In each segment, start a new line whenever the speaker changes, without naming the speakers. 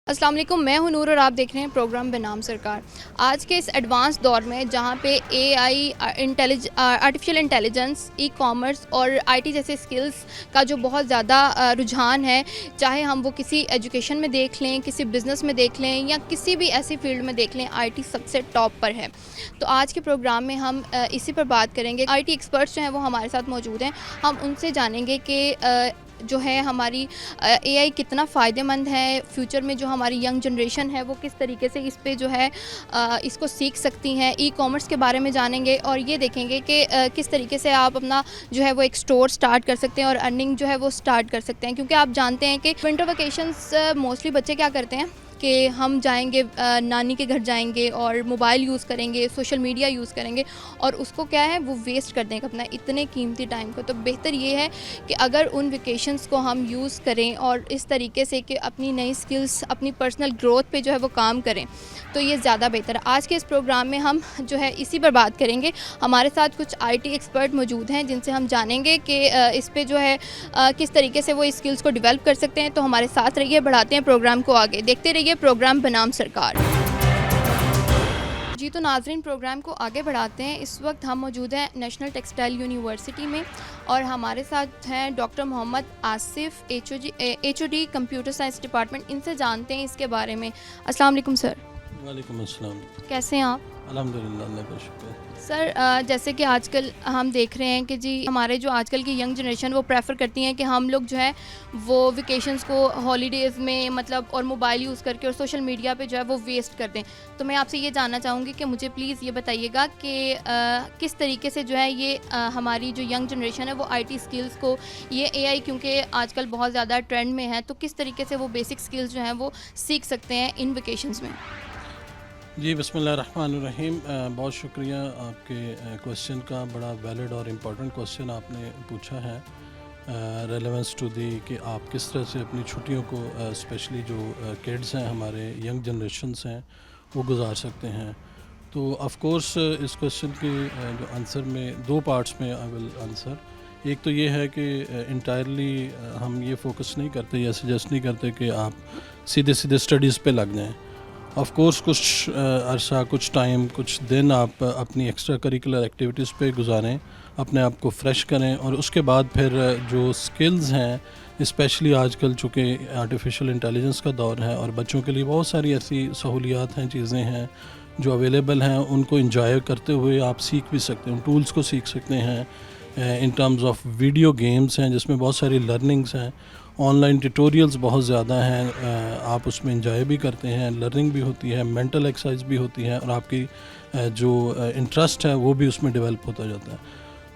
अस्सलाम वालेकुम, मैं हूं नूर और आप देख रहे हैं प्रोग्राम बनाम सरकार। आज के इस एडवांस दौर में जहां पे AI, artificial intelligence, e commerce और आईटी जैसे स्किल्स का जो बहुत ज़्यादा रुझान है, चाहे हम वो किसी एजुकेशन में देख लें, किसी बिज़नेस में देख लें या किसी भी ऐसी फील्ड में देख लें, आईटी सबसे टॉप पर है। तो आज के प्रोग्राम में हम इसी पर बात करेंगे। आईटी एक्सपर्ट्स जो हैं वो हमारे साथ मौजूद हैं। हम उनसे जानेंगे कि जो है हमारी एआई कितना फ़ायदेमंद है, फ्यूचर में जो हमारी यंग जनरेशन है वो किस तरीके से इस पे जो है इसको सीख सकती हैं। ई कॉमर्स के बारे में जानेंगे और ये देखेंगे कि किस तरीके से आप अपना जो है वो एक स्टोर स्टार्ट कर सकते हैं और अर्निंग जो है वो स्टार्ट कर सकते हैं। क्योंकि आप जानते हैं कि विंटर वेकेशंस मोस्टली बच्चे क्या करते हैं कि हम जाएंगे, नानी के घर जाएंगे और मोबाइल यूज़ करेंगे, सोशल मीडिया यूज़ करेंगे और उसको क्या है वो वेस्ट कर देंगे अपना इतने कीमती टाइम को। तो बेहतर ये है कि अगर उन वेकेशंस को हम यूज़ करें और इस तरीके से कि अपनी नई स्किल्स, अपनी पर्सनल ग्रोथ पे जो है वो काम करें, तो ये ज़्यादा बेहतर है। आज के इस प्रोग्राम में हम जो है इसी पर बात करेंगे। हमारे साथ कुछ आईटी एक्सपर्ट मौजूद हैं जिनसे हम जानेंगे कि इस पे जो है किस तरीके से वो इस स्किल्स को डेवलप कर सकते हैं। तो हमारे साथ रहिए, बढ़ाते हैं प्रोग्राम को आगे, देखते रहिए प्रोग्राम बनाम सरकार। जी, तो नाज़रीन प्रोग्राम को आगे बढ़ाते हैं। इस वक्त हम मौजूद हैं नेशनल टेक्सटाइल यूनिवर्सिटी में और हमारे साथ हैं doctor Mohammad Asif, HOD computer science department. इनसे जानते हैं इसके बारे में। अस्सलाम वालेकुम सर।
वालेकुम अस्सलाम।
कैसे हैं आप?
अल्हम्दुलिल्लाह, अल्लाह का शुक्र है।
सर जैसे कि आजकल हम देख रहे हैं कि जी हमारे जो आजकल की यंग जनरेशन वो प्रेफर करती हैं कि हम लोग जो है वो वेकेशंस को हॉलीडेज़ में मतलब और मोबाइल यूज़ करके और सोशल मीडिया पे जो है वो वेस्ट कर दें। तो मैं आपसे ये जानना चाहूँगी कि मुझे प्लीज़ ये बताइएगा कि किस तरीके से जो है ये हमारी जो यंग जनरेशन है वो आईटी स्किल्स को, ये एआई क्योंकि आजकल बहुत ज़्यादा ट्रेंड में है, तो किस तरीके से वो बेसिक स्किल्स जो हैं वो सीख सकते हैं इन वेकेशंस में?
जी, बिस्मिल्लाहिर्रहमानिर्रहीम। बहुत शुक्रिया आपके क्वेश्चन का। बड़ा वैलिड और इम्पोर्टेंट क्वेश्चन आपने पूछा है रेलेवेंस टू दी कि आप किस तरह से अपनी छुट्टियों को स्पेशली जो किड्स हैं, हमारे यंग जनरेशन्स हैं, वो गुजार सकते हैं। तो ऑफ़ कोर्स इस क्वेश्चन के जो आंसर में दो पार्ट्स में आई विल आंसर। एक तो ये है कि इंटायरली हम ये फोकस नहीं करते या सजेस्ट नहीं करते कि आप सीधे सीधे स्टडीज़ पे लग जाएं। ऑफ़ कोर्स कुछ अरसा, कुछ टाइम, कुछ दिन आप अपनी एक्स्ट्रा करिकुलर एक्टिविटीज़ पे गुजारें, अपने आप को फ्रेश करें और उसके बाद फिर जो स्किल्स हैं, स्पेशली आजकल चूँकि आर्टिफिशियल इंटेलिजेंस का दौर है और बच्चों के लिए बहुत सारी ऐसी सहूलियात हैं, चीज़ें हैं जो अवेलेबल हैं, उनको इंजॉय करते हुए आप सीख भी सकते हैं, टूल्स को सीख सकते हैं। In terms of video games हैं जिसमें बहुत सारी लर्निंग्स हैं, ऑनलाइन ट्यूटोरियल्स बहुत ज़्यादा हैं, आप उसमें इंजॉय भी करते हैं, लर्निंग भी होती है, मेंटल एक्सरसाइज भी होती है और आपकी जो इंटरेस्ट है वो भी उसमें डेवलप होता जाता है।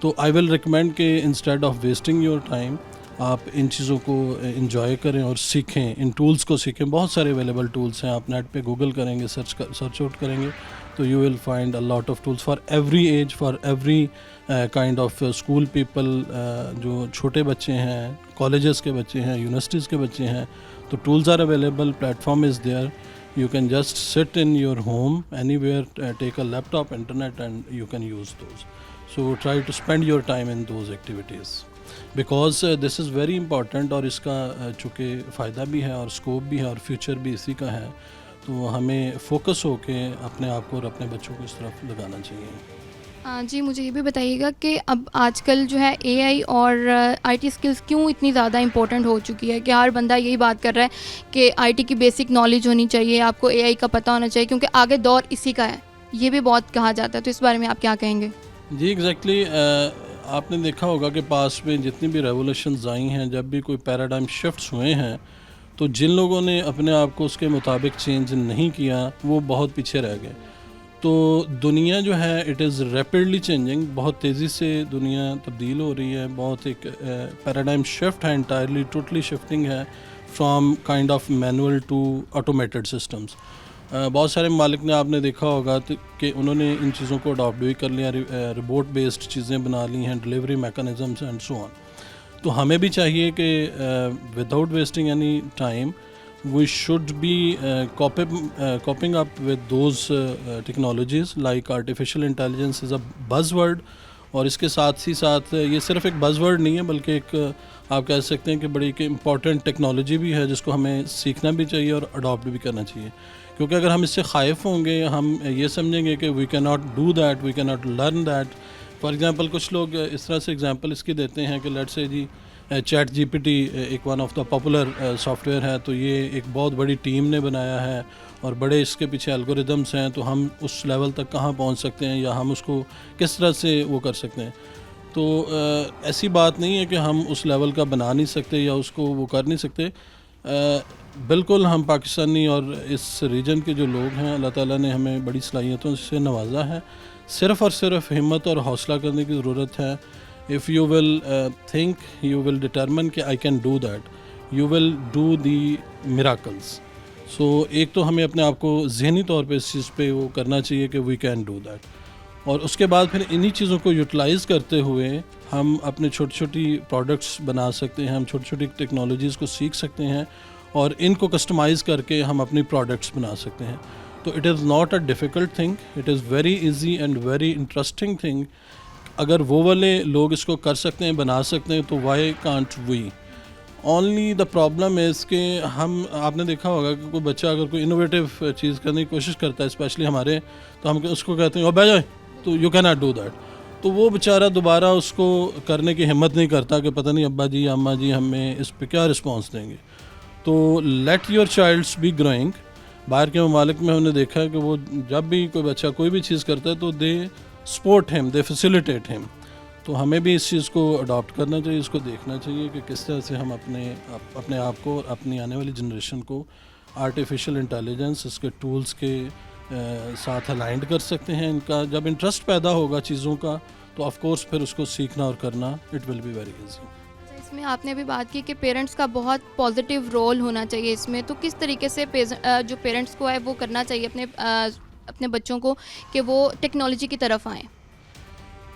तो आई विल रिकमेंड कि instead of wasting your time आप इन चीज़ों को इंजॉय करें और सीखें, इन टूल्स को सीखें। बहुत सारे अवेलेबल टूल्स हैं, आप नेट पे गूगल करेंगे, सर्च आउट करेंगे तो you will find a lot of tools for every age, for every kind of school people. जो छोटे बच्चे हैं, कॉलेजेस के बच्चे हैं, यूनिवर्सिटीज़ के बच्चे हैं, तो tools are available, platform is there. You can just sit in your home anywhere, take a laptop, internet, and you can use those. So try to spend your time in those activities because this is very important और इसका चूँकि फ़ायदा भी है और scope भी है और फ्यूचर भी इसी का है, तो हमें फोकस होके अपने आप को और अपने बच्चों को इस तरफ लगाना चाहिए।
जी, मुझे ये भी बताइएगा कि अब आजकल जो है एआई और आईटी स्किल्स क्यों इतनी ज़्यादा इम्पोर्टेंट हो चुकी है कि हर बंदा यही बात कर रहा है कि आईटी की बेसिक नॉलेज होनी चाहिए, आपको एआई का पता होना चाहिए क्योंकि आगे दौर इसी का है, ये भी बहुत कहा जाता है। तो इस बारे में आप क्या कहेंगे?
जी, एग्जैक्टली। आपने देखा होगा कि पास में जितनी भी रेवोल्यूशंस आई हैं, जब भी कोई पैराडाइम शिफ्ट्स हुए हैं, तो जिन लोगों ने अपने आप को उसके मुताबिक चेंज नहीं किया वो बहुत पीछे रह गए। तो दुनिया जो है इट इज़ रैपिडली चेंजिंग, बहुत तेज़ी से दुनिया तब्दील हो रही है, बहुत एक पैराडाइम शिफ्ट है, इंटायरली टोटली शिफ्टिंग है from kind of manual to automated systems. बहुत सारे मालिक ने, आपने देखा होगा कि उन्होंने इन चीज़ों को अडॉप्ट भी कर लिया, रिबोट बेस्ड चीज़ें बना ली हैं, delivery mechanisms and so on. तो हमें भी चाहिए कि without wasting any time we should be coping up with those technologies like artificial intelligence is a buzzword और इसके साथ ही साथ ये सिर्फ एक बज़वर्ड नहीं है, बल्कि एक आप कह सकते हैं कि बड़ी एक इम्पॉर्टेंट टेक्नोलॉजी भी है जिसको हमें सीखना भी चाहिए और अडॉप्ट भी करना चाहिए। क्योंकि अगर हम इससे ख़ाइफ़ होंगे, हम ये समझेंगे कि we can not do that, we can not learn that. For example कुछ लोग इस तरह से एग्ज़ाम्पल इसकी देते हैं कि लेट्स से जी चैट जीपीटी एक one of the popular software है, तो ये एक बहुत बड़ी टीम ने बनाया है और बड़े इसके पीछे एल्गोरिदम्स हैं, तो हम उस लेवल तक कहाँ पहुँच सकते हैं या हम उसको किस तरह से वो कर सकते हैं। तो ऐसी बात नहीं है कि हम उस लेवल का बना नहीं सकते या उसको वो कर नहीं सकते। बिल्कुल हम पाकिस्तानी और इस रीजन के जो लोग हैं, अल्लाह ताला ने हमें बड़ी सलाहियतों से नवाजा है। सिर्फ़ और सिर्फ हिम्मत और हौसला करने की ज़रूरत है। If you will think, you will determine कि I can do that, you will do the miracles. So एक तो हमें अपने आप को ज़हनी तौर पे इस चीज़ पे वो करना चाहिए कि वी कैन डू दैट, और उसके बाद फिर इन्हीं चीज़ों को यूटिलाइज़ करते हुए हम अपने छोटी छोटी प्रोडक्ट्स बना सकते हैं, हम छोटी छोटी टेक्नोलॉजीज़ को सीख सकते हैं और इनको कस्टमाइज़ करके हम अपनी प्रोडक्ट्स बना सकते हैं। तो it is not a difficult thing, it is very easy and very interesting thing. अगर वो वाले लोग इसको कर सकते हैं, बना सकते हैं, तो why can't we. Only the problem is कि हम, आपने देखा होगा कि कोई बच्चा अगर कोई इनोवेटिव चीज़ करने की कोशिश करता है, स्पेशली हमारे, तो हम उसको कहते हैं ओ बैठ जाए, तो you can not do that. तो वो बेचारा दोबारा उसको करने की हिम्मत नहीं करता कि पता नहीं अब्बा जी अम्मा जी हमें इस पे क्या रिस्पॉन्स देंगे। तो let your childs be growing. बाहर के ममालिक में हमने देखा है कि वो जब भी कोई बच्चा कोई भी चीज़ करता है तो they support him, they facilitate him. तो हमें भी इस चीज़ को अडॉप्ट करना चाहिए, इसको देखना चाहिए कि किस तरह से हम अपने आप को और अपनी आने वाली जनरेशन को आर्टिफिशियल इंटेलिजेंस, इसके टूल्स के साथ अलाइंड कर सकते हैं। इनका जब इंटरेस्ट पैदा होगा चीज़ों का, तो ऑफ कोर्स फिर उसको सीखना और करना it will be very easy.
इसमें आपने अभी बात की कि पेरेंट्स का बहुत पॉजिटिव रोल होना चाहिए इसमें, तो किस तरीके से जो पेरेंट्स को है वो करना चाहिए अपने बच्चों को कि वो टेक्नोलॉजी की तरफ आएँ?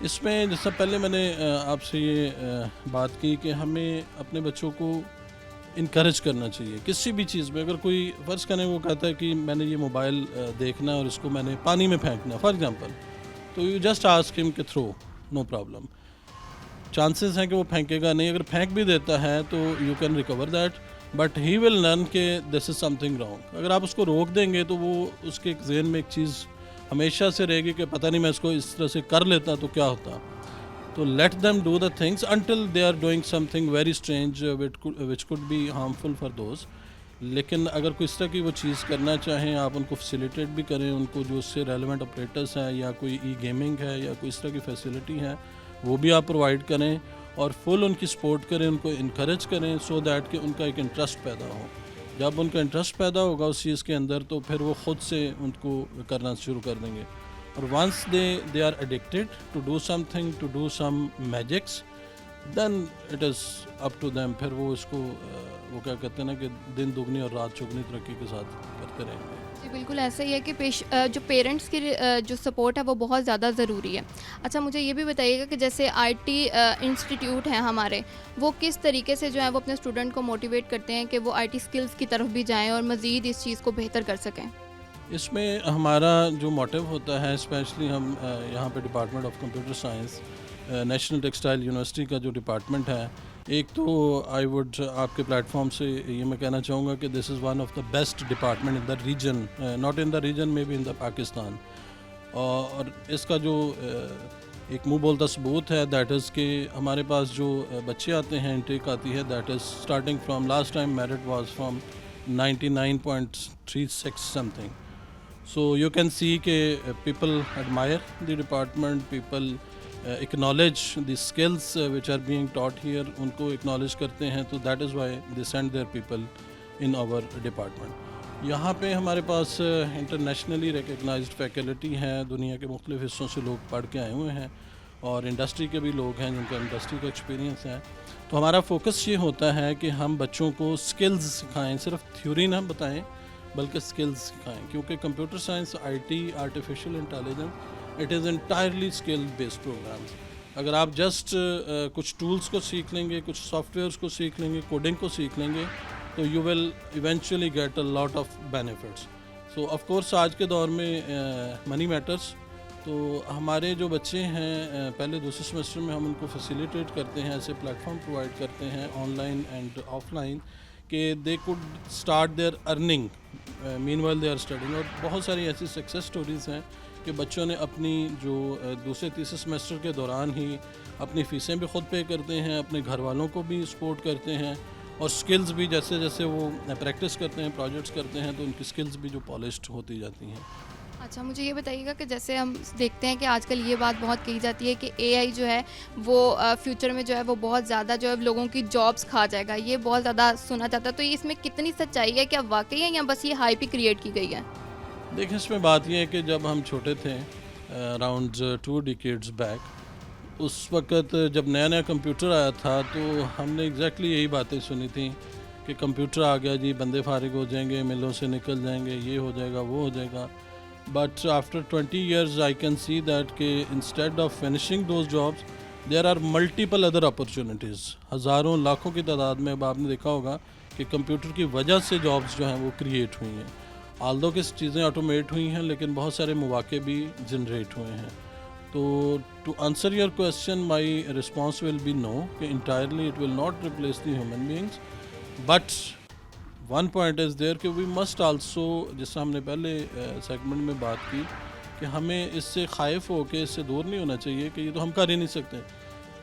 इसमें जैसा पहले मैंने आपसे ये बात की कि हमें अपने बच्चों को इनकरेज करना चाहिए किसी भी चीज़ में। अगर कोई फ़र्ज़ करें वो कहता है कि मैंने ये मोबाइल देखना है और इसको मैंने पानी में फेंकना, फॉर एग्ज़ाम्पल, तो यू जस्ट आस्क हिम कि थ्रो, नो प्रॉब्लम। चांसेस हैं कि वो फेंकेगा नहीं, अगर फेंक भी देता है तो you can recover that, but he will learn के दिस इज़ समथिंग रॉन्ग। अगर आप उसको रोक देंगे तो वो उसके जहन में एक चीज़ हमेशा से रहेगी कि पता नहीं मैं इसको इस तरह से कर लेता तो क्या होता। तो let them do the things until they are doing something very strange which could be harmful for those. लेकिन अगर कोई इस तरह की वो चीज़ करना चाहें, आप उनको फैसिलिटेट भी करें, उनको जो उससे रेलेवेंट ऑपरेटर्स हैं या कोई ई गेमिंग है या कोई इस तरह की फैसिलिटी है वो भी आप प्रोवाइड करें और फुल उनकी सपोर्ट करें, उनको इनकरेज करें, सो दैट कि उनका एक इंटरेस्ट पैदा हो। जब उनका इंटरेस्ट पैदा होगा उस चीज़ के अंदर, तो फिर वो ख़ुद से उनको करना शुरू कर देंगे। और once they are addicted to do something, to do some magics, then it is up to them. फिर वो इसको वो क्या कहते हैं ना कि दिन दुगनी और रात चौगनी तरक्की के साथ करते रहेंगे।
जी बिल्कुल ऐसा ही है कि जो पेरेंट्स की जो सपोर्ट है वो बहुत ज़्यादा ज़रूरी है। अच्छा मुझे ये भी बताइएगा कि जैसे आईटी इंस्टीट्यूट हैं हमारे, वो किस तरीके से जो है वो अपने स्टूडेंट को मोटिवेट करते हैं कि वो आईटी स्किल्स की तरफ भी जाएं और मज़ीद इस चीज़ को बेहतर कर सकें?
इसमें हमारा जो मोटिव होता है, स्पेशली हम यहाँ पे department of computer science, national textile university का जो डिपार्टमेंट है, एक तो आई वुड आपके प्लेटफॉर्म से ये मैं कहना चाहूँगा कि this is one of the best department in the region, not in the region, may be in the Pakistan. और इसका जो एक मुँह बोलता सबूत है, दैट इज़ कि हमारे पास जो बच्चे आते हैं, इंटेक आती है, that is starting from last time merit was from 99.36 something. So you can see कि people admire the department, people acknowledge the skills which are being taught here, उनको acknowledge करते हैं, तो that is why they send their people in our department। यहाँ पे हमारे पास internationally recognized faculty हैं, दुनिया के मुख्तलिफ हिस्सों से लोग पढ़ के आए हुए हैं और इंडस्ट्री के भी लोग हैं जिनका इंडस्ट्री का एक्सपीरियंस है। तो हमारा फोकस ये होता है कि हम बच्चों को स्किल्स सिखाएं, सिर्फ थ्योरी ना बताएं बल्कि स्किल्स सिखाएं, क्योंकि computer science, IT, artificial intelligence, it is entirely skill based programs. अगर आप जस्ट कुछ टूल्स को सीख लेंगे, कुछ सॉफ्टवेयर्स को सीख लेंगे, कोडिंग को सीख लेंगे, तो you will eventually get a lot of benefits. So of course आज के दौर में मनी मैटर्स, तो हमारे जो बच्चे हैं पहले दूसरे सेमेस्टर में हम उनको फैसिलिटेट करते हैं, ऐसे प्लेटफॉर्म प्रोवाइड करते हैं ऑनलाइन एंड ऑफलाइन कि they could start their earning meanwhile they are studying. और बहुत सारी ऐसी सक्सेस स्टोरीज़ हैं कि बच्चों ने अपनी जो दूसरे तीसरे सेमेस्टर के दौरान ही अपनी फ़ीसें भी ख़ुद पे करते हैं, अपने घर वालों को भी सपोर्ट करते हैं, और स्किल्स भी जैसे जैसे वो प्रैक्टिस करते हैं, प्रोजेक्ट्स करते हैं, तो उनकी स्किल्स भी जो पॉलिश्ड होती जाती हैं।
अच्छा, मुझे ये बताइएगा कि जैसे हम देखते हैं कि आजकल ये बात बहुत कही जाती है कि एआई जो है वो फ्यूचर में जो है वो बहुत ज़्यादा जो है लोगों की जॉब्स खा जाएगा, ये बहुत ज़्यादा सुना जाता है। तो ये इसमें कितनी सच्चाई है, क्या वाकई है या बस ये हाइप ही क्रिएट की गई है?
देखिए, इसमें बात यह है कि जब हम छोटे थे अराउंड 2 डिकेड्स बैक, उस वक़्त जब नया नया कंप्यूटर आया था तो हमने एग्जैक्टली यही बातें सुनी थी कि कंप्यूटर आ गया जी, बंदे फारिग हो जाएंगे, मिलों से निकल जाएंगे, ये हो जाएगा, वो हो जाएगा। But after 20 years I can see that कि instead of finishing those jobs there are multiple other opportunities. हज़ारों लाखों की तादाद में अब आपने देखा होगा कि कंप्यूटर की वजह से जॉब्स जो हैं वो क्रिएट हुई हैं। आल्दो कि चीज़ें ऑटोमेट हुई हैं, लेकिन बहुत सारे मौके भी जनरेट हुए हैं। तो to answer your question, my response will be no कि entirely it will not replace the human beings, but one point is there कि वी मस्ट आल्सो, जैसा हमने पहले सेगमेंट में बात की, कि हमें इससे खाइफ हो के इससे दूर नहीं होना चाहिए कि ये तो हम कर ही नहीं सकते।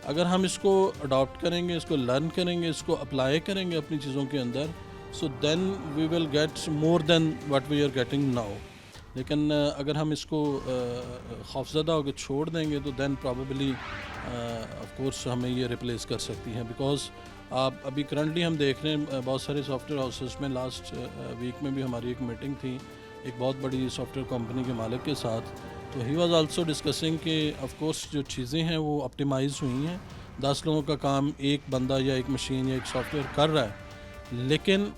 अगर हम इसको अडॉप्ट करेंगे, इसको लर्न करेंगे, इसको अप्लाई करेंगे अपनी चीज़ों के अंदर, so then we will get more than what we are getting now. लेकिन अगर हम इसको खौफज़दा होकर छोड़ देंगे तो देन प्रॉबेबली ऑफ कोर्स हमें ये रिप्लेस कर सकती हैं। बिकॉज आप अभी करंटली हम देख रहे हैं बहुत सारे सॉफ्टवेयर हाउसेस में, लास्ट वीक में भी हमारी एक मीटिंग थी एक बहुत बड़ी सॉफ्टवेयर कंपनी के मालिक के साथ, तो ही वाज आल्सो डिस्कसिंग कि ऑफ कोर्स जो चीज़ें हैं वो ऑप्टिमाइज़ हुई हैं, 10 लोगों का काम एक बंदा या एक मशीन या एक सॉफ्टवेयर कर रहा है, लेकिन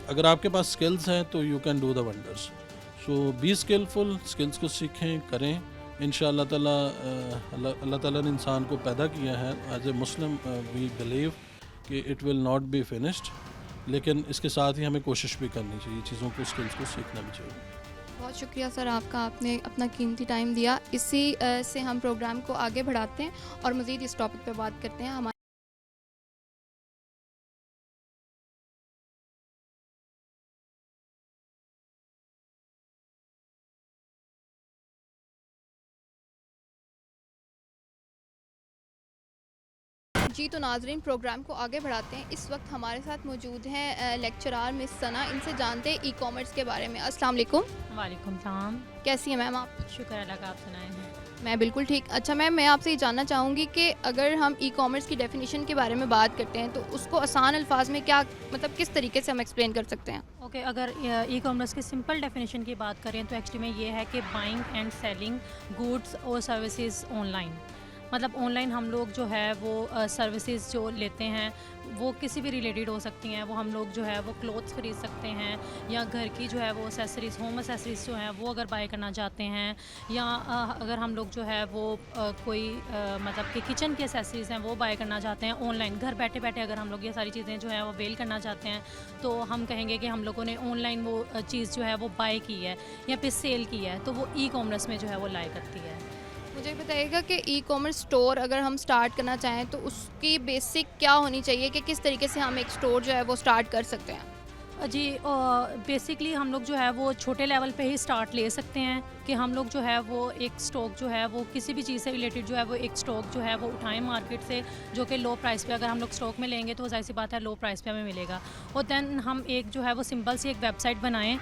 अगर आपके पास स्किल्स हैं तो you can do the wonders. So be skilful, skills को सीखें, करें। इंशाअल्लाह ताला अल्लाह ताला ने इंसान को पैदा किया है as a Muslim, we believe कि it will not be finished, लेकिन इसके साथ ही हमें कोशिश भी करनी चाहिए, चीज़ों को, स्किल्स को सीखना भी चाहिए।
बहुत शुक्रिया सर आपका, आपने अपना कीमती टाइम दिया। इसी से हम प्रोग्राम को आगे बढ़ाते हैं और मज़ीद इस टॉपिक पे बात करते हैं। हमारे जी, तो नाज़रीन प्रोग्राम को आगे बढ़ाते हैं। इस वक्त हमारे साथ मौजूद हैं लेक्चरार मिस सना, इनसे जानते हैं ई कॉमर्स के बारे में। अस्सलाम वालेकुम।
वालेकुम सलाम।
कैसी हैं मैम आप?
शुक्र अल्लाह का, आप सुनाएं हैं।
मैं बिल्कुल ठीक। अच्छा मैम, मैं आपसे ये जानना चाहूँगी कि अगर हम ई कॉमर्स की डेफिनेशन के बारे में बात करते हैं तो उसको आसान अल्फाज में क्या, मतलब किस तरीके से हम एक्सप्लेन कर सकते हैं?
ओके, अगर ई कॉमर्स की सिंपल डेफिनेशन की बात करें तो एक्चुअली में ये है कि बाइंग एंड सेलिंग गुड्स और सर्विसेज ऑनलाइन। मतलब ऑनलाइन हम लोग जो है वो सर्विसेज जो लेते हैं वो किसी भी रिलेटेड हो सकती हैं। वो हम लोग जो है वो क्लोथ्स खरीद सकते हैं, या घर की जो है वो एसेसरीज़, होम एसेसरीज़ जो हैं वो अगर बाय करना चाहते हैं, या अगर हम लोग जो है वो कोई मतलब कि किचन की एसेसरीज़ हैं वो बाय करना चाहते हैं ऑनलाइन, घर बैठे बैठे अगर हम लोग ये सारी चीज़ें जो है वो अवेल करना चाहते हैं, तो हम कहेंगे कि हम लोगों ने ऑनलाइन वो चीज़ जो है वो बाय की है या फिर सेल की है, तो वो ई कॉमर्स में जो है वो लाई करती है।
मुझे बताइएगा कि ई कॉमर्स स्टोर अगर हम स्टार्ट करना चाहें तो उसकी बेसिक क्या होनी चाहिए, कि किस तरीके से हम एक स्टोर जो है वो स्टार्ट कर सकते हैं?
जी, बेसिकली हम लोग जो है वो छोटे लेवल पे ही स्टार्ट ले सकते हैं कि हम लोग जो है वो एक स्टॉक जो है वो किसी भी चीज़ से रिलेटेड जो है वो एक स्टॉक जो है वो उठाएं मार्केट से, जो कि लो प्राइस पे, अगर हम लोग स्टॉक में लेंगे तो जाहिर सी बात है लो प्राइस पे हमें मिलेगा। और देन हम एक जो है वो सिंपल सी एक वेबसाइट बनाएं,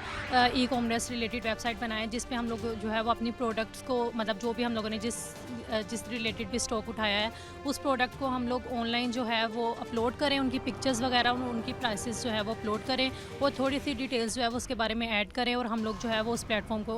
ई कॉमर्स रिलेटेड वेबसाइट बनाएं, जिस पे हम लोग जो है वो अपनी प्रोडक्ट्स को, मतलब जो भी हम लोगों ने जिस रिलेटेड भी स्टॉक उठाया है उस प्रोडक्ट को हम लोग ऑनलाइन जो है वो अपलोड करें, उनकी पिक्चर्स वगैरह, उनकी प्राइसेस जो है वो अपलोड करें और थोड़ी सी डिटेल्स जो है वो उसके बारे में ऐड करें, और हम लोग जो है वो उस प्लेटफॉर्म को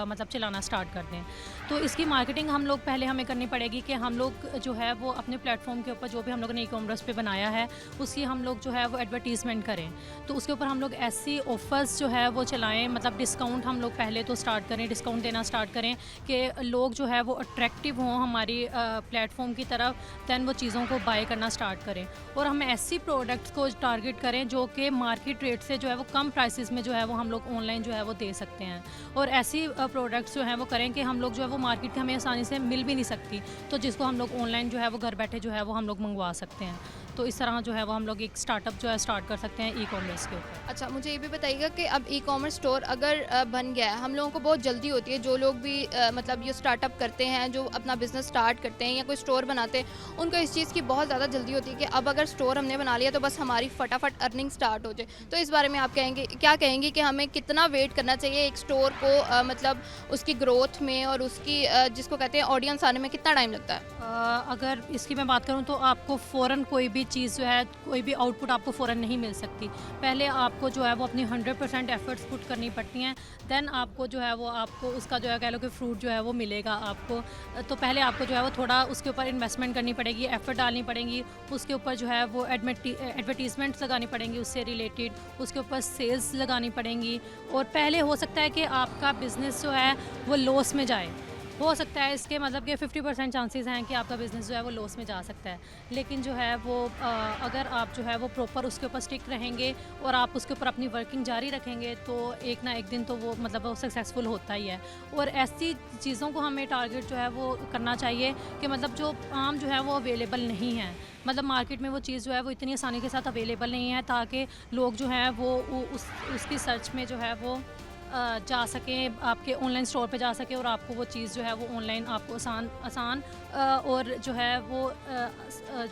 मतलब चलाना स्टार्ट कर दें। तो इसकी मार्केटिंग हम लोग पहले हमें करनी पड़ेगी कि हम लोग जो है वो अपने प्लेटफॉर्म के ऊपर जो भी हम लोगों ने ई कॉमर्स पे बनाया है उसकी हम लोग जो है वो एडवर्टीज़मेंट करें। तो उसके ऊपर हम लोग ऐसी ऑफ़र्स जो है वो चलाएँ, मतलब डिस्काउंट हम लोग पहले तो स्टार्ट करें, डिस्काउंट देना स्टार्ट करें कि लोग जो है वो अट्रैक्टिव हों हमारी प्लेटफॉर्म की तरफ, दैन वो चीज़ों को बाय करना स्टार्ट करें। और हम ऐसी प्रोडक्ट्स को टारगेट करें जो कि मार्केट रेट से जो है वो कम प्राइसेस में जो है वो हम लोग ऑनलाइन जो है वो दे सकते हैं। और ऐसी प्रोडक्ट प्रोडक्ट्स जो हैं वो करें कि हम लोग जो है वो मार्केट के हमें आसानी से मिल भी नहीं सकती, तो जिसको हम लोग ऑनलाइन जो है वो घर बैठे जो है वो हम लोग मंगवा सकते हैं। तो इस तरह जो है वो हम लोग एक स्टार्टअप जो है स्टार्ट कर सकते हैं ई कॉमर्स के ऊपर।
अच्छा, मुझे ये भी बताइएगा कि अब ई कॉमर्स स्टोर अगर बन गया है, हम लोगों को बहुत जल्दी होती है, जो लोग भी मतलब ये स्टार्टअप करते हैं, जो अपना बिजनेस स्टार्ट करते हैं या कोई स्टोर बनाते हैं, उनको इस चीज़ की बहुत ज़्यादा जल्दी होती है कि अब अगर स्टोर हमने बना लिया तो बस हमारी फटाफट अर्निंग स्टार्ट हो जाए। तो इस बारे में आप क्या कहेंगे कि हमें कितना वेट करना चाहिए एक स्टोर को मतलब उसकी ग्रोथ में और उसकी जिसको कहते हैं ऑडियंस आने में कितना टाइम लगता है?
अगर इसकी मैं बात करूं तो आपको फ़ौरन कोई भी चीज़ जो है, कोई भी आउटपुट आपको फ़ौरन नहीं मिल सकती। पहले आपको जो है वो अपनी 100% एफर्ट्स पुट करनी पड़ती हैं, देन आपको जो है वो आपको उसका जो है कह लो कि फ्रूट जो है वो मिलेगा आपको। तो पहले आपको जो है वो थोड़ा उसके ऊपर इन्वेस्टमेंट करनी पड़ेगी, एफर्ट डालनी पड़ेगी, उसके ऊपर जो है वो एडवर्टीजमेंट्स लगानी पड़ेंगी उससे रिलेटेड, उसके ऊपर सेल्स लगानी पड़ेंगी। और पहले हो सकता है कि आपका बिज़नेस जो है वो लॉस में जाए, हो सकता है इसके मतलब कि 50% चांसेस हैं कि आपका बिज़नेस जो है वो लॉस में जा सकता है। लेकिन जो है वो अगर आप जो है वो प्रॉपर उसके ऊपर स्टिक रहेंगे और आप उसके ऊपर अपनी वर्किंग जारी रखेंगे तो एक ना एक दिन तो वो मतलब वो सक्सेसफुल होता ही है। और ऐसी चीज़ों को हमें टारगेट जो है वो करना चाहिए कि मतलब जो आम जो है वो अवेलेबल नहीं है, मतलब मार्केट में वो चीज़ जो है वो इतनी आसानी के साथ अवेलेबल नहीं है, ताकि लोग जो हैं वो उसकी सर्च में जो है वो जा सकें, आपके ऑनलाइन स्टोर पे जा सकें और आपको वो चीज़ जो है वो ऑनलाइन आपको आसान और जो है वो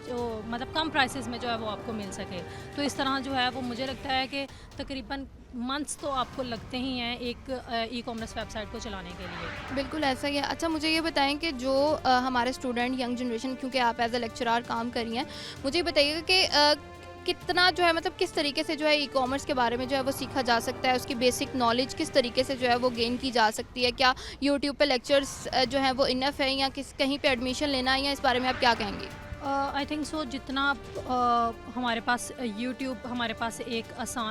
जो मतलब कम प्राइसेस में जो है वो आपको मिल सके। तो इस तरह जो है वो मुझे लगता है कि तकरीबन मंथ्स तो आपको लगते ही हैं एक ई कॉमर्स वेबसाइट को चलाने के लिए।
बिल्कुल ऐसा ही है। अच्छा, मुझे ये बताएं कि जो हमारे स्टूडेंट यंग जनरेशन, क्योंकि आप एज अ लेक्चरर काम कर रही हैं, मुझे ये बताइएगा कि कितना जो है मतलब किस तरीके से जो है ई कॉमर्स के बारे में जो है वो सीखा जा सकता है, उसकी बेसिक नॉलेज किस तरीके से जो है वो गेन की जा सकती है? क्या यूट्यूब पे लेक्चर्स जो हैं वो इनफ है या कहीं पे एडमिशन लेना है, या इस बारे में आप क्या कहेंगी?
आई थिंक सो जितना हमारे पास यूट्यूब हमारे पास एक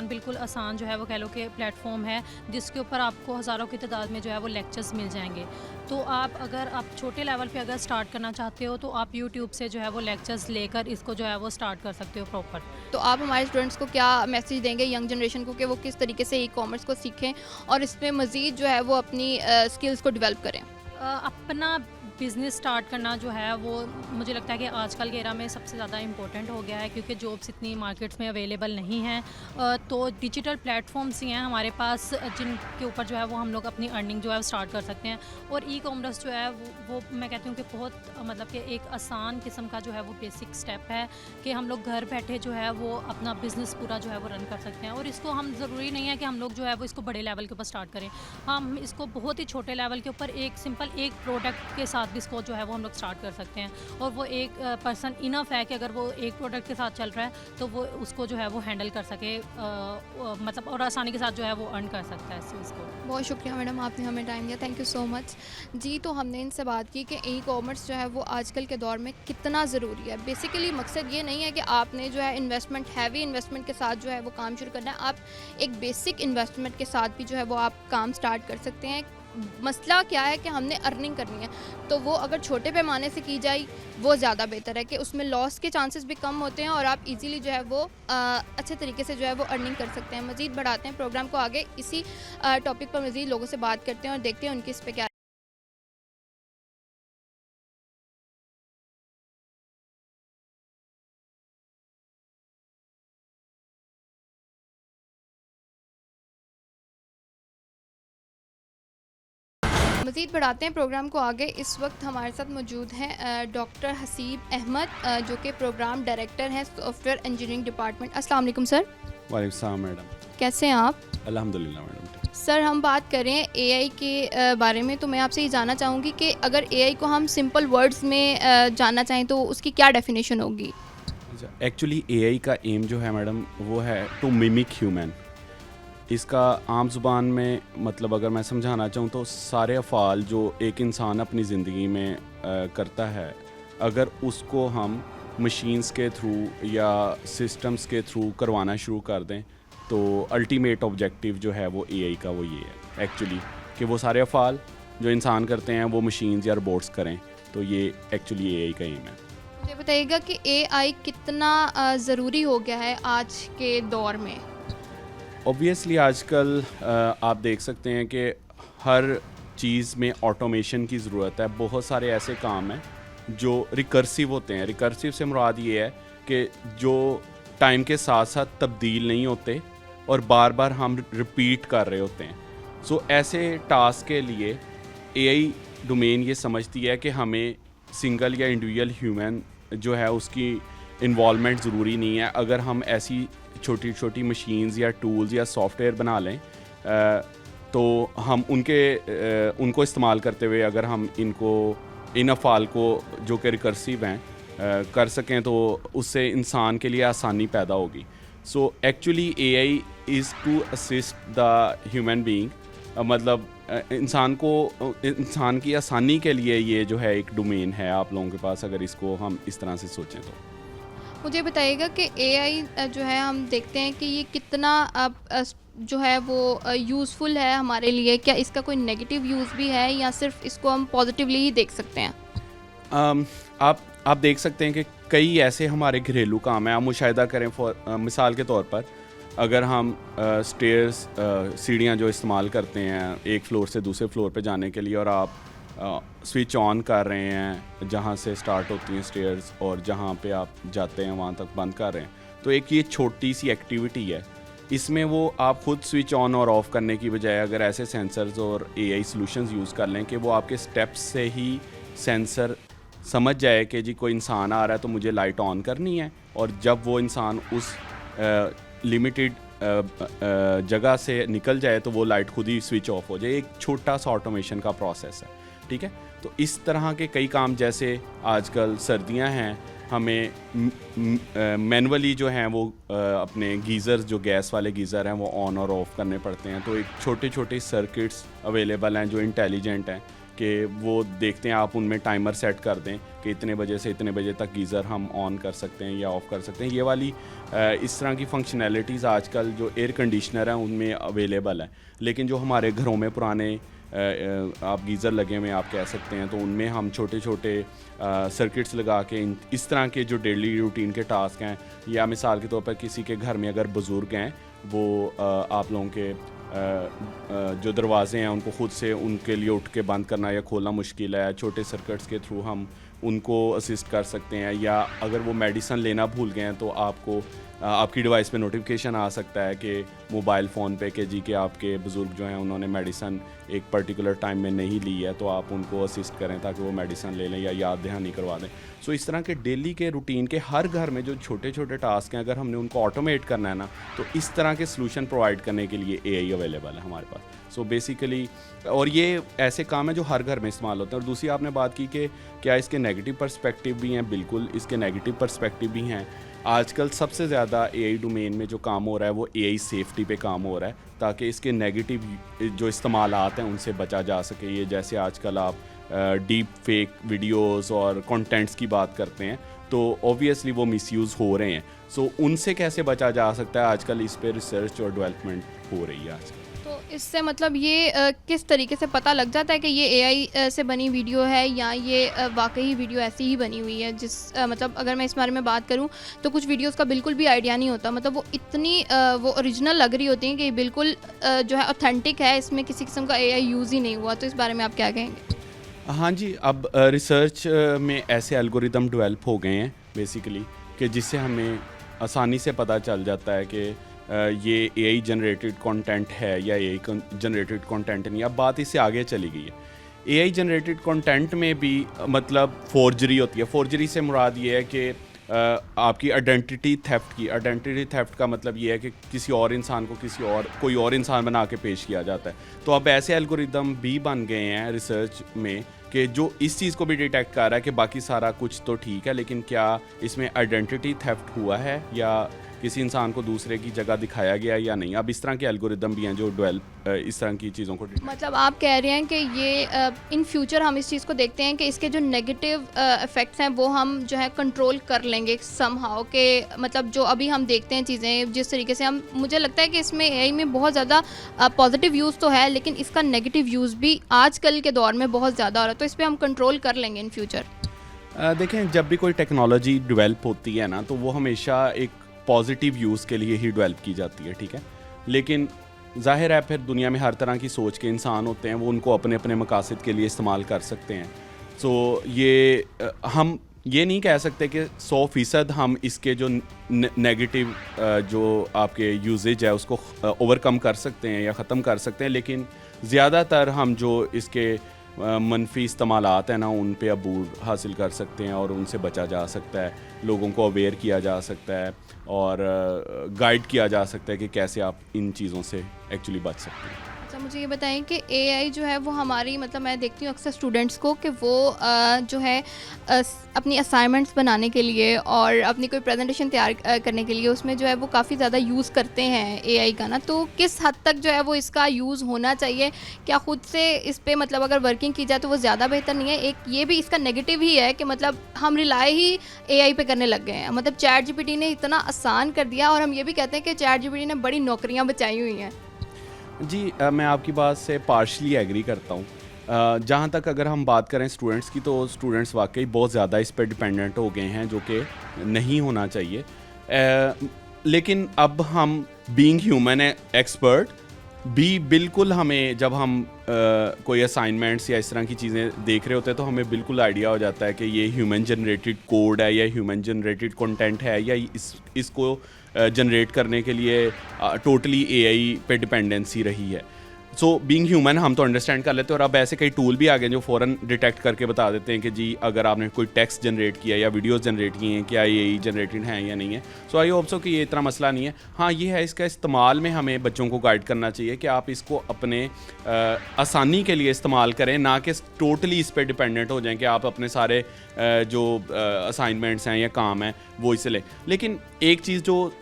बिल्कुल आसान जो है वो कह लो कि प्लेटफॉर्म है जिसके ऊपर आपको हज़ारों की तादाद में जो है वो लेक्चर्स मिल जाएंगे। तो अगर आप छोटे लेवल पे अगर स्टार्ट करना चाहते हो तो आप यूट्यूब से जो है वो लेक्चर्स लेकर इसको जो है वो स्टार्ट कर सकते हो प्रॉपर।
तो आप हमारे स्टूडेंट्स को क्या मैसेज देंगे, यंग जनरेशन को, कि वो किस तरीके से ई कॉमर्स को सीखें और इसमें मज़ीद जो है वो अपनी स्किल्स को डेवलप करें?
अपना बिज़नेस स्टार्ट करना जो है वो मुझे लगता है कि आजकल के एरा में सबसे ज़्यादा इम्पोर्टेंट हो गया है, क्योंकि जॉब्स इतनी मार्केट्स में अवेलेबल नहीं हैं। तो डिजिटल प्लेटफॉर्म्स ही हैं हमारे पास जिनके ऊपर जो है वो हम लोग अपनी अर्निंग जो है स्टार्ट कर सकते हैं। और ई कॉमर्स जो है वो मैं कहती हूँ कि बहुत मतलब कि एक आसान किस्म का जो है वो बेसिक स्टेप है कि हम लोग घर बैठे जो है वो अपना बिज़नेस पूरा जो है वो रन कर सकते हैं। और इसको हम ज़रूरी नहीं है कि हम लोग जो है वो इसको बड़े लेवल के ऊपर स्टार्ट करें, हम इसको बहुत ही छोटे लेवल के ऊपर एक सिंपल एक प्रोडक्ट के साथ भी इसको जो है वो हम लोग स्टार्ट कर सकते हैं। और वो एक पर्सन इनफ है कि अगर वो एक प्रोडक्ट के साथ चल रहा है तो वो उसको जो है वो हैंडल कर सके, मतलब और आसानी के साथ जो है वो अर्न कर सकता है इस चीज़ को।
बहुत शुक्रिया मैडम, आपने हमें टाइम दिया, थैंक यू सो मच। जी, तो हमने इनसे बात की कि ई कॉमर्स जो है वो आजकल के दौर में कितना ज़रूरी है। बेसिकली मकसद ये नहीं है कि आपने जो है हैवी इन्वेस्टमेंट के साथ जो है वो काम शुरू करना है, आप एक बेसिक इन्वेस्टमेंट के साथ भी जो है वो आप काम स्टार्ट कर सकते हैं। मसला क्या है कि हमने अर्निंग करनी है, तो वो अगर छोटे पैमाने से की जाए वो ज़्यादा बेहतर है कि उसमें लॉस के चांसेस भी कम होते हैं और आप इजीली जो है वो अच्छे तरीके से जो है वो अर्निंग कर सकते हैं। मज़ीद बढ़ाते हैं प्रोग्राम को आगे, इसी टॉपिक पर मज़ीद लोगों से बात करते हैं और देखते हैं उनकी इस पे क्या। मज़ीद बढ़ाते हैं प्रोग्राम को आगे। इस वक्त हमारे साथ मौजूद हैं डॉक्टर हसीब अहमद, जो कि प्रोग्राम डायरेक्टर हैं सॉफ्टवेयर इंजीनियरिंग डिपार्टमेंट। अस्सलाम वालेकुम सर।
वालेकुम सलाम मैडम।
कैसे हैं आप?
अल्हम्दुलिल्लाह मैडम।
सर, हम बात करें एआई के बारे में, तो मैं आपसे ये जानना चाहूँगी कि अगर एआई को हम सिंपल वर्ड्स में जानना चाहें तो उसकी क्या डेफिनेशन होगी?
अच्छा, एक्चुअली एआई का एम जो है मैडम वो है टू मिमिक ह्यूमन। इसका आम ज़ुबान में मतलब अगर मैं समझाना चाहूँ तो सारे अफ़ाल जो एक इंसान अपनी ज़िंदगी में करता है, अगर उसको हम मशीन्स के थ्रू या सिस्टम्स के थ्रू करवाना शुरू कर दें तो अल्टीमेट ऑब्जेक्टिव जो है वो एआई का वो ये है एक्चुअली कि वो सारे अफ़ाल जो इंसान करते हैं वो मशीन्स या रोबोट्स करें। तो ये एक्चुअली एआई का एम है।
मुझे बताइएगा कि एआई कितना ज़रूरी हो गया है आज के दौर में?
ऑब्वियसली आजकल आप देख सकते हैं कि हर चीज़ में ऑटोमेशन की ज़रूरत है। बहुत सारे ऐसे काम हैं जो रिकर्सिव होते हैं। रिकर्सिव से मुराद ये है कि जो टाइम के साथ साथ तब्दील नहीं होते और बार बार हम रिपीट कर रहे होते हैं। सो ऐसे टास्क के लिए एआई डोमेन ये समझती है कि हमें सिंगल या इंडिविजुअल ह्यूमन जो है उसकी इन्वॉल्वमेंट ज़रूरी नहीं है। अगर हम ऐसी छोटी छोटी मशीन्स या टूल्स या सॉफ्टवेयर बना लें तो हम उनको इस्तेमाल करते हुए अगर हम इन अफ़ाल को जो कि रिकर्सिव हैं कर सकें तो उससे इंसान के लिए आसानी पैदा होगी। So actually AI is to assist the human being, मतलब इंसान की आसानी के लिए ये जो है एक डोमेन है आप लोगों के पास, अगर इसको हम इस तरह से सोचें तो।
मुझे बताइएगा कि एआई जो है हम देखते हैं कि ये कितना जो है वो यूज़फुल है हमारे लिए। क्या इसका कोई नेगेटिव यूज़ भी है या सिर्फ इसको हम पॉजिटिवली ही देख सकते हैं?
आप देख सकते हैं कि कई ऐसे हमारे घरेलू काम हैं। आप मुशाहिदा करें मिसाल के तौर पर अगर हम स्टेयर्स सीढ़ियाँ जो इस्तेमाल करते हैं एक फ्लोर से दूसरे फ्लोर पे जाने के लिए, और आप स्विच ऑन कर रहे हैं जहाँ से स्टार्ट होती हैं स्टेयर्स और जहाँ पे आप जाते हैं वहाँ तक बंद कर रहे हैं, तो एक ये छोटी सी एक्टिविटी है। इसमें वो आप खुद स्विच ऑन और ऑफ़ करने की बजाय अगर ऐसे सेंसर्स और एआई सॉल्यूशंस यूज़ कर लें कि वो आपके स्टेप्स से ही सेंसर समझ जाए कि जी कोई इंसान आ रहा है तो मुझे लाइट ऑन करनी है, और जब वो इंसान उस लिमिटेड जगह से निकल जाए तो वो लाइट खुद ही स्विच ऑफ हो जाए। एक छोटा सा ऑटोमेशन का प्रोसेस है, ठीक है। तो इस तरह के कई काम, जैसे आजकल सर्दियां हैं, हमें मैनुअली जो हैं वो अपने गीज़र्स जो गैस वाले गीज़र हैं वो ऑन और ऑफ़ करने पड़ते हैं। तो एक छोटे छोटे सर्किट्स अवेलेबल हैं जो इंटेलिजेंट हैं कि वो देखते हैं, आप उनमें टाइमर सेट कर दें कि इतने बजे से इतने बजे तक गीज़र हम ऑन कर सकते हैं या ऑफ़ कर सकते हैं। ये वाली इस तरह की फंक्शनैलिटीज़ आजकल जो एयर कंडीशनर हैं उनमें अवेलेबल है। लेकिन जो हमारे घरों में पुराने आप गीज़र लगे हुए आप कह सकते हैं, तो उनमें हम छोटे छोटे सर्किट्स लगा के इस तरह के जो डेली रूटीन के टास्क हैं, या मिसाल के तौर पर किसी के घर में अगर बुज़ुर्ग हैं वो आप लोगों के जो दरवाजे हैं उनको खुद से उनके लिए उठ के बंद करना या खोलना मुश्किल है, छोटे सर्किट्स के थ्रू हम उनको असिस्ट कर सकते हैं। या अगर वो मेडिसिन लेना भूल गए हैं तो आपको आपकी डिवाइस पे नोटिफिकेशन आ सकता है कि मोबाइल फ़ोन पे कि जी कि आपके बुज़ुर्ग जो हैं उन्होंने मेडिसिन एक पर्टिकुलर टाइम में नहीं ली है, तो आप उनको असिस्ट करें ताकि वो मेडिसिन ले लें या याद दहानी करवा दें। सो इस तरह के डेली के रूटीन के हर घर में जो छोटे छोटे टास्क हैं, अगर हमने उनको ऑटोमेट करना है ना, तो इस तरह के सलूशन प्रोवाइड करने के लिए एआई अवेलेबल है हमारे पास। सो बेसिकली, और ये ऐसे काम हैं जो हर घर में इस्तेमाल होते हैं। और दूसरी आपने बात की कि क्या इसके नेगेटिव पर्सपेक्टिव भी हैं, बिल्कुल इसके नेगेटिव पर्सपेक्टिव भी हैं। आजकल सबसे ज़्यादा एआई डोमेन में जो काम हो रहा है वो एआई सेफ्टी पे काम हो रहा है, ताकि इसके नेगेटिव जो इस्तेमालात हैं उनसे बचा जा सके। ये जैसे आजकल आप डीप फेक वीडियोस और कंटेंट्स की बात करते हैं तो ऑब्वियसली वो मिसयूज़ हो रहे हैं। सो उनसे कैसे बचा जा सकता है, आजकल इस पर रिसर्च और डेवलपमेंट हो रही है आजकल।
तो इससे मतलब ये किस तरीके से पता लग जाता है कि ये एआई से बनी वीडियो है या ये वाकई वीडियो ऐसी ही बनी हुई है? मतलब अगर मैं इस बारे में बात करूं तो कुछ वीडियोस का बिल्कुल भी आइडिया नहीं होता, मतलब वो इतनी वो ओरिजिनल लग रही होती हैं कि बिल्कुल जो है ऑथेंटिक है, इसमें किसी किस्म का एआई यूज़ ही नहीं हुआ। तो इस बारे में आप क्या कहेंगे?
हाँ जी, अब रिसर्च में ऐसे एल्गोरिदम डेवलप हो गए हैं बेसिकली कि जिससे हमें आसानी से पता चल जाता है कि ये एआई जनरेटेड कंटेंट है या एआई जनरेटेड कंटेंट नहीं। अब बात इससे आगे चली गई है। एआई जनरेटेड कंटेंट में भी मतलब फोर्जरी होती है। फोर्जरी से मुराद ये है कि आपकी आइडेंटिटी थेफ्ट का मतलब ये है कि किसी और इंसान को कोई और इंसान बना के पेश किया जाता है। तो अब ऐसे एल्गोरिदम भी बन गए हैं रिसर्च में कि जो इस चीज़ को भी डिटेक्ट कर रहा है कि बाकी सारा कुछ तो ठीक है, लेकिन क्या इसमें आइडेंटिटी थेफ्ट हुआ है या किसी इंसान को दूसरे की जगह दिखाया गया या नहीं। अब इस तरह के एल्गोरिदम भी हैं जो इस तरह की चीज़ों को
मतलब आप कह रहे हैं कि ये इन फ्यूचर हम इस चीज़ को देखते हैं कि इसके जो नेगेटिव इफ़ेक्ट्स हैं वो हम जो है कंट्रोल कर लेंगे समहाउ के, मतलब जो अभी हम देखते हैं चीज़ें जिस तरीके से हम, मुझे लगता है कि इसमें एआई में बहुत ज़्यादा पॉजिटिव यूज़ तो है लेकिन इसका नेगेटिव यूज़ भी आजकल के दौर में बहुत ज़्यादा हो रहा है, तो इस पर हम कंट्रोल कर लेंगे इन फ्यूचर।
देखें, जब भी कोई टेक्नोलॉजी डेवलप होती है ना, तो वो हमेशा एक पॉजिटिव यूज़ के लिए ही डेवलप की जाती है, ठीक है। लेकिन ज़ाहिर है फिर दुनिया में हर तरह की सोच के इंसान होते हैं, वो उनको अपने अपने मकासद के लिए इस्तेमाल कर सकते हैं। सो ये हम ये नहीं कह सकते कि 100% हम इसके जो नेगेटिव जो आपके यूजेज है उसको ओवरकम कर सकते हैं या ख़त्म कर सकते हैं, लेकिन ज़्यादातर हम जो इसके मनफी इस्तेमालात हैं ना, उन पे अबूर हासिल कर सकते हैं और उनसे बचा जा सकता है, लोगों को अवेयर किया जा सकता है और गाइड किया जा सकता है कि कैसे आप इन चीज़ों से एक्चुअली बच सकते हैं।
अच्छा, मुझे ये बताएं कि एआई जो है वो हमारी मतलब मैं देखती हूँ अक्सर स्टूडेंट्स को कि वो जो है अपनी असाइनमेंट्स बनाने के लिए और अपनी कोई प्रेजेंटेशन तैयार करने के लिए उसमें जो है वो काफ़ी ज़्यादा यूज़ करते हैं एआई का ना, तो किस हद तक जो है वो इसका यूज़ होना चाहिए? क्या ख़ुद से इस पर मतलब अगर वर्किंग की जाए तो वो ज़्यादा बेहतर नहीं है? एक ये भी इसका नेगेटिव ही है कि मतलब हम रिलाई ही एआई पे करने लग गए हैं, मतलब चैट जीपीटी ने इतना आसान कर दिया और हम ये भी कहते हैं कि चैट जीपीटी ने बड़ी नौकरियाँ बचाई हुई हैं।
जी मैं आपकी बात से पार्शली एग्री करता हूँ। जहाँ तक अगर हम बात करें स्टूडेंट्स की, तो स्टूडेंट्स वाकई बहुत ज़्यादा इस पर डिपेंडेंट हो गए हैं, जो कि नहीं होना चाहिए। लेकिन अब हम बीइंग ह्यूमन एक्सपर्ट भी बिल्कुल हमें जब हम कोई असाइनमेंट्स या इस तरह की चीज़ें देख रहे होते हैं तो हमें बिल्कुल आइडिया हो जाता है कि ये ह्यूमन जनरेटेड कोड है या ह्यूमन जनरेटेड कंटेंट है या इसको जनरेट करने के लिए टोटली एआई पे डिपेंडेंसी रही है। सो बीइंग ह्यूमन हम तो अंडरस्टैंड कर लेते हैं, और अब ऐसे कई टूल भी आ गए जो फ़ौरन डिटेक्ट करके बता देते हैं कि जी अगर आपने कोई टेक्स्ट जनरेट किया या वीडियोस जनरेट किए हैं, क्या ये जनरेटेड हैं या नहीं है। सो आई होप सो कि ये इतना मसला नहीं है। हाँ, ये है इसका इस्तेमाल में हमें बच्चों को गाइड करना चाहिए कि आप इसको अपने आसानी के लिए इस्तेमाल करें, ना कि टोटली इस पर डिपेंडेंट हो जाएं कि आप अपने सारे जो असाइनमेंट्स हैं या काम हैं वो इसे लें। लेकिन एक चीज़ जो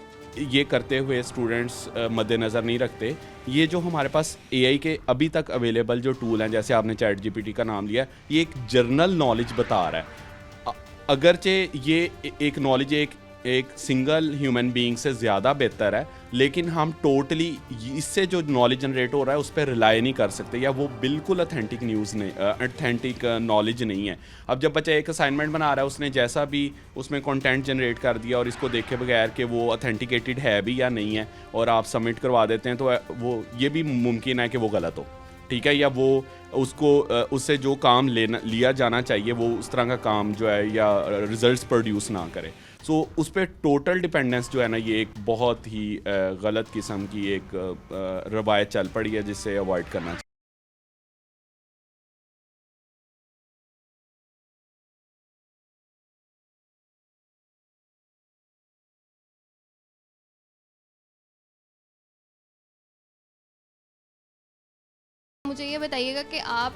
ये करते हुए स्टूडेंट्स मद्देनज़र नहीं रखते, ये जो हमारे पास एआई के अभी तक अवेलेबल जो टूल हैं, जैसे आपने चैट जीपीटी का नाम लिया, ये एक जनरल नॉलेज बता रहा है। अगरचे ये एक नॉलेज एक सिंगल ह्यूमन बीइंग से ज़्यादा बेहतर है, लेकिन हम टोटली इससे जो नॉलेज जनरेट हो रहा है उस पर रिलाई नहीं कर सकते, या वो बिल्कुल ऑथेंटिक न्यूज़ नहीं, ऑथेंटिक नॉलेज नहीं है। अब जब बच्चा एक असाइनमेंट बना रहा है, उसने जैसा भी उसमें कंटेंट जनरेट कर दिया और इसको देखे बगैर कि वो ऑथेंटिकेटेड है भी या नहीं है, और आप सबमिट करवा देते हैं, तो वो ये भी मुमकिन है कि वो गलत हो, ठीक है, या वो उसको उससे जो काम लिया जाना चाहिए वो उस तरह का काम जो है या रिजल्ट्स प्रोड्यूस ना करे। सो उस पर टोटल डिपेंडेंस जो है ना, ये एक बहुत ही गलत किस्म की एक रवायत चल पड़ी है, जिससे अवॉइड करना चाहिए।
मुझे ये बताइएगा कि आप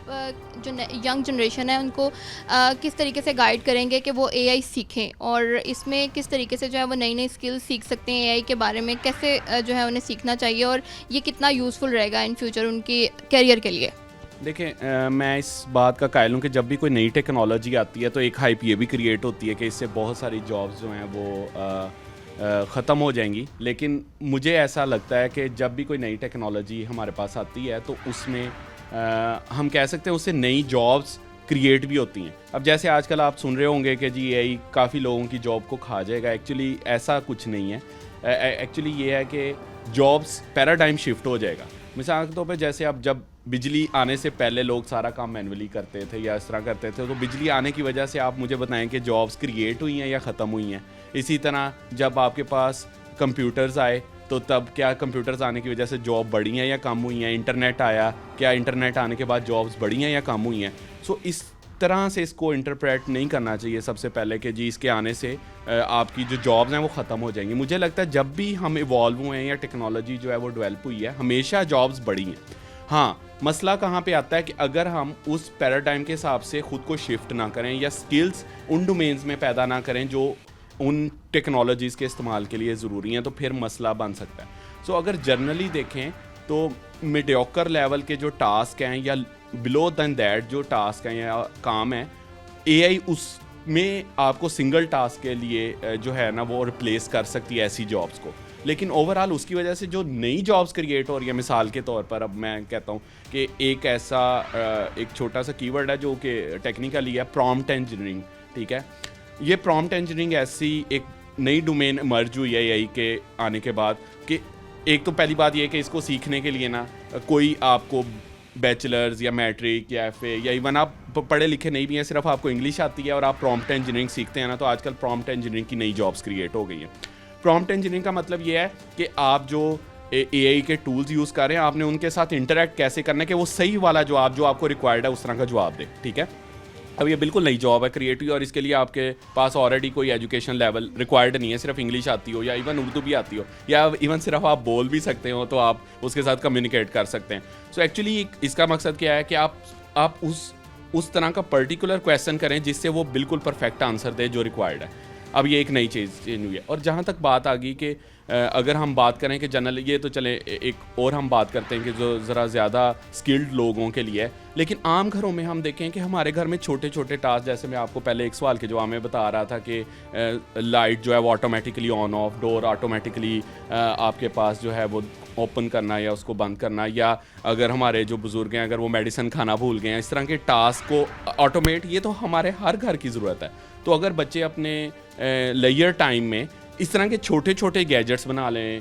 जो यंग जनरेशन है उनको किस तरीके से गाइड करेंगे कि वो एआई सीखें, और इसमें किस तरीके से जो है वो नई नई स्किल्स सीख सकते हैं एआई के बारे में, कैसे जो है उन्हें सीखना चाहिए और ये कितना यूज़फुल रहेगा इन फ्यूचर उनकी करियर के लिए?
देखें, मैं इस बात का कायल हूँ कि जब भी कोई नई टेक्नोलॉजी आती है तो एक हाइप ये भी क्रिएट होती है कि इससे बहुत सारी जॉब्स जो हैं वो ख़त्म हो जाएंगी। लेकिन मुझे ऐसा लगता है कि जब भी कोई नई टेक्नोलॉजी हमारे पास आती है तो उसमें हम कह सकते हैं उससे नई जॉब्स क्रिएट भी होती हैं। अब जैसे आजकल आप सुन रहे होंगे कि जी एआई काफ़ी लोगों की जॉब को खा जाएगा, एक्चुअली ऐसा कुछ नहीं है। एक्चुअली ये है कि जॉब्स पैराडाइम शिफ्ट हो जाएगा। मिसाल के तौर पे जैसे अब जब बिजली आने से पहले लोग सारा काम मैनुअली करते थे या इस तरह करते थे, तो बिजली आने की वजह से आप मुझे बताएं कि जॉब्स क्रिएट हुई हैं या ख़त्म हुई हैं। इसी तरह जब आपके पास कंप्यूटर्स आए तो तब क्या कंप्यूटर्स आने की वजह से जॉब बढ़ी हैं या कम हुई हैं? इंटरनेट आया, क्या इंटरनेट आने के बाद जॉब्स बढ़ी हैं या कम हुई हैं? सो इस तरह से इसको इंटरप्रेट नहीं करना चाहिए सबसे पहले कि जी इसके आने से आपकी जो जॉब्स हैं वो ख़त्म हो जाएंगी। मुझे लगता है जब भी हम इवॉल्व हुए हैं या टेक्नोलॉजी जो है वो डेवलप हुई है, हमेशा जॉब्स बढ़ी हैं। हाँ, मसला कहाँ पे आता है कि अगर हम उस पैराडाइम के हिसाब से ख़ुद को शिफ्ट ना करें या स्किल्स उन डोमेन्स में पैदा ना करें जो उन टेक्नोलॉजीज़ के इस्तेमाल के लिए ज़रूरी हैं, तो फिर मसला बन सकता है। सो अगर जनरली देखें तो मीडियोकर लेवल के जो टास्क हैं या बिलो दैन दैट जो टास्क हैं या काम है, एआई उसमें आपको सिंगल टास्क के लिए जो है ना वो रिप्लेस कर सकती है ऐसी जॉब्स को। लेकिन ओवरऑल उसकी वजह से जो नई जॉब्स क्रिएट हो रही है, मिसाल के तौर पर अब मैं कहता हूँ कि एक ऐसा एक छोटा सा कीवर्ड है जो कि टेक्निकली है, प्रॉम्प्ट इंजीनियरिंग, ठीक है। ये प्रॉम्प्ट इंजीनियरिंग ऐसी एक नई डोमेन इमर्ज हुई है एआई के आने के बाद कि एक तो पहली बात ये है कि इसको सीखने के लिए ना कोई आपको बैचलर्स या मैट्रिक या एफए या इवन आप पढ़े लिखे नहीं भी हैं, सिर्फ आपको इंग्लिश आती है और आप प्रॉम्प्ट इंजीनियरिंग सीखते हैं ना, तो आजकल प्रॉम्प्ट इंजीनियरिंग की नई जॉब्स क्रिएट हो गई हैं। प्रॉम्प्ट इंजीनियरिंग का मतलब ये है कि आप जो एआई के टूल्स यूज़ कर रहे हैं, आपने उनके साथ इंटरेक्ट कैसे करना है कि वो सही वाला जवाब जो आपको रिक्वायर्ड है उस तरह का जवाब दे, ठीक है। अब ये बिल्कुल नई जॉब है क्रिएटिव, और इसके लिए आपके पास ऑलरेडी कोई एजुकेशन लेवल रिक्वायर्ड नहीं है, सिर्फ इंग्लिश आती हो या इवन उर्दू भी आती हो या इवन सिर्फ आप बोल भी सकते हो तो आप उसके साथ कम्युनिकेट कर सकते हैं। सो एक्चुअली इसका मकसद क्या है कि आप उस तरह का पर्टिकुलर क्वेश्चन करें जिससे वो बिल्कुल परफेक्ट आंसर दे जो रिक्वायर्ड है। अब ये एक नई चीज़ चेंज हुई है। और जहाँ तक बात आ गई कि अगर हम बात करें कि जनरल, ये तो चले एक और हम बात करते हैं कि जो ज़रा ज़्यादा स्किल्ड लोगों के लिए है, लेकिन आम घरों में हम देखें कि हमारे घर में छोटे छोटे टास्क, जैसे मैं आपको पहले एक सवाल के जवाब में बता रहा था कि लाइट जो है वो automatically on off, door automatically आपके पास जो है वो ओपन करना या उसको बंद करना, या अगर हमारे जो बुज़ुर्ग हैं अगर वो मेडिसिन खाना भूल गए हैं, इस तरह के टास्क को ऑटोमेट, ये तो हमारे हर घर की ज़रूरत है। तो अगर बच्चे अपने लेयर टाइम में इस तरह के छोटे छोटे गैजेट्स बना लें,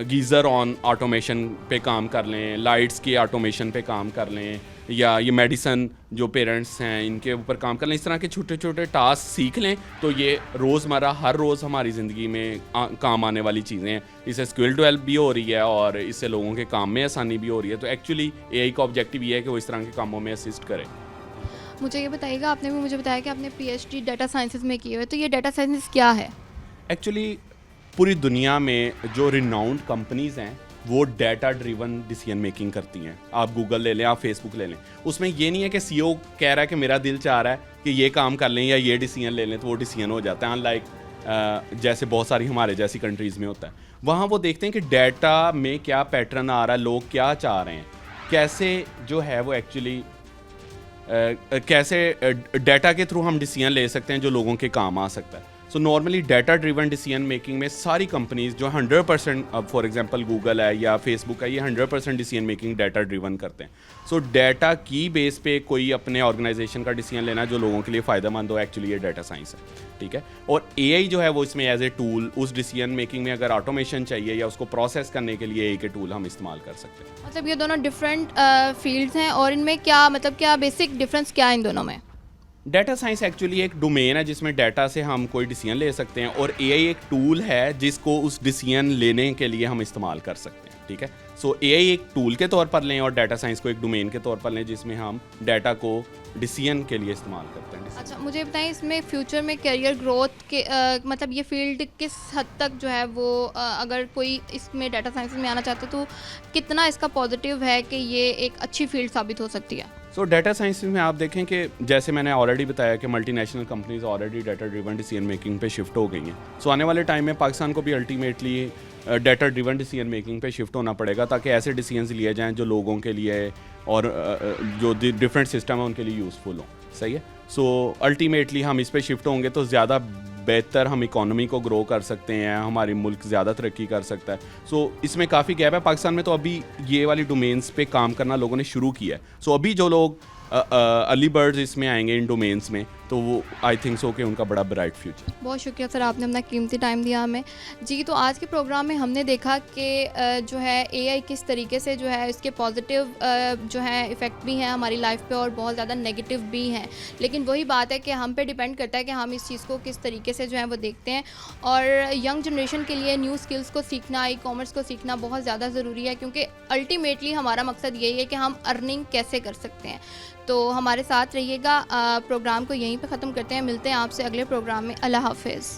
गीज़र ऑन ऑटोमेशन पे काम कर लें, लाइट्स की ऑटोमेशन पे काम कर लें, या ये मेडिसन जो पेरेंट्स हैं इनके ऊपर काम कर लें, इस तरह के छोटे छोटे टास्क सीख लें, तो ये रोज़मर्रा हर रोज़ हमारी ज़िंदगी में काम आने वाली चीज़ें हैं। इससे स्किल डेवलप भी हो रही है और इससे लोगों के काम में आसानी भी हो रही है। तो एक्चुअली एआई का ऑब्जेक्टिव ये है कि वो इस तरह के कामों में असिस्ट करे।
मुझे ये बताइएगा, आपने भी मुझे बताया कि आपने पीएचडी डाटा साइंसेस में की हुई है, तो ये डाटा साइंसेस क्या है?
एक्चुअली पूरी दुनिया में जो रिनाउंड कंपनीज़ हैं वो डाटा ड्रिवन डिसीजन मेकिंग करती हैं। आप गूगल ले लें, आप फेसबुक ले लें, उसमें ये नहीं है कि सीईओ कह रहा है कि मेरा दिल चाह रहा है कि ये काम कर लें या ये डिसीजन ले लें तो वो डिसीजन हो जाता है। अनलाइक जैसे बहुत सारी हमारे जैसी कंट्रीज़ में होता है, वहाँ वो देखते हैं कि डाटा में क्या पैटर्न आ रहा है, लोग क्या चाह रहे हैं, कैसे जो है वो एक्चुअली कैसे डाटा के थ्रू हम डिसीजन ले सकते हैं जो लोगों के काम आ सकता है। So normally data driven decision making में सारी कंपनीज जो 100%, अब फॉर एग्जांपल गूगल है या फेसबुक है, ये 100% डिसीजन मेकिंग डाटा ड्रिवन करते हैं। सो डाटा की बेस पे कोई अपने ऑर्गेनाइजेशन का डिसीजन लेना जो लोगों के लिए फ़ायदेमंद हो, एक्चुअली ये डाटा साइंस है, ठीक है। और एआई जो है वो इसमें एज ए टूल, उस डिसीजन मेकिंग में अगर ऑटोमेशन चाहिए या उसको प्रोसेस करने के लिए एआई के टूल हम इस्तेमाल कर सकते हैं।
मतलब ये दोनों डिफरेंट फील्ड्स हैं, और इनमें क्या मतलब क्या बेसिक डिफरेंस क्या है इन दोनों में?
डाटा साइंस एक्चुअली एक डोमेन है जिसमें डाटा से हम कोई डिसीजन ले सकते हैं, और एआई एक टूल है जिसको उस डिसीजन लेने के लिए हम इस्तेमाल कर सकते हैं, ठीक है। सो एआई एक टूल के तौर पर लें और डाटा साइंस को एक डोमेन के तौर पर लें जिसमें हम डाटा को डिसीजन के लिए इस्तेमाल करते हैं।
अच्छा, मुझे बताएं इसमें फ्यूचर में करियर ग्रोथ के मतलब ये फील्ड किस हद तक जो है वो अगर कोई इसमें डाटा साइंस में आना चाहता है तो कितना इसका पॉजिटिव है कि ये एक अच्छी फील्ड साबित हो सकती है?
सो डाटा साइंस में आप देखें कि जैसे मैंने ऑलरेडी बताया कि multinational companies already data driven decision making पे शिफ्ट हो गई हैं। सो आने वाले टाइम में पाकिस्तान को भी ultimately data driven decision making पे शिफ्ट होना पड़ेगा ताकि ऐसे डिसीजंस लिए जाएं जो लोगों के लिए और जो डिफरेंट सिस्टम है उनके लिए यूज़फुल हो, सही है। सो अल्टीमेटली हम इस पे शिफ्ट होंगे तो ज़्यादा बेहतर हम इकोनॉमी को ग्रो कर सकते हैं, हमारी मुल्क ज़्यादा तरक्की कर सकता है। सो इसमें काफ़ी गैप है। पाकिस्तान में तो अभी ये वाली डोमेन्स पे काम करना लोगों ने शुरू किया है। सो अभी जो लोग अर्ली बर्ड्स इसमें आएंगे इन डोमेन्स में, तो वो आई थिंक सो कि उनका बड़ा ब्राइट फ्यूचर।
बहुत शुक्रिया सर, आपने अपना कीमती टाइम दिया हमें जी। तो आज के प्रोग्राम में हमने देखा कि जो है एआई किस तरीके से जो है इसके पॉजिटिव जो है इफ़ेक्ट भी हैं हमारी लाइफ पे और बहुत ज़्यादा नेगेटिव भी हैं, लेकिन वही बात है कि हम पे डिपेंड करता है कि हम इस चीज़ को किस तरीके से जो है वो देखते हैं। और यंग जनरेशन के लिए न्यू स्किल्स को सीखना, ई कॉमर्स को सीखना बहुत ज़्यादा ज़रूरी है, क्योंकि अल्टीमेटली हमारा मकसद यही है कि हम अर्निंग कैसे कर सकते हैं। तो हमारे साथ रहिएगा। प्रोग्राम को यहीं पे ख़त्म करते हैं, मिलते हैं आपसे अगले प्रोग्राम में। अल्लाह हाफ़िज़।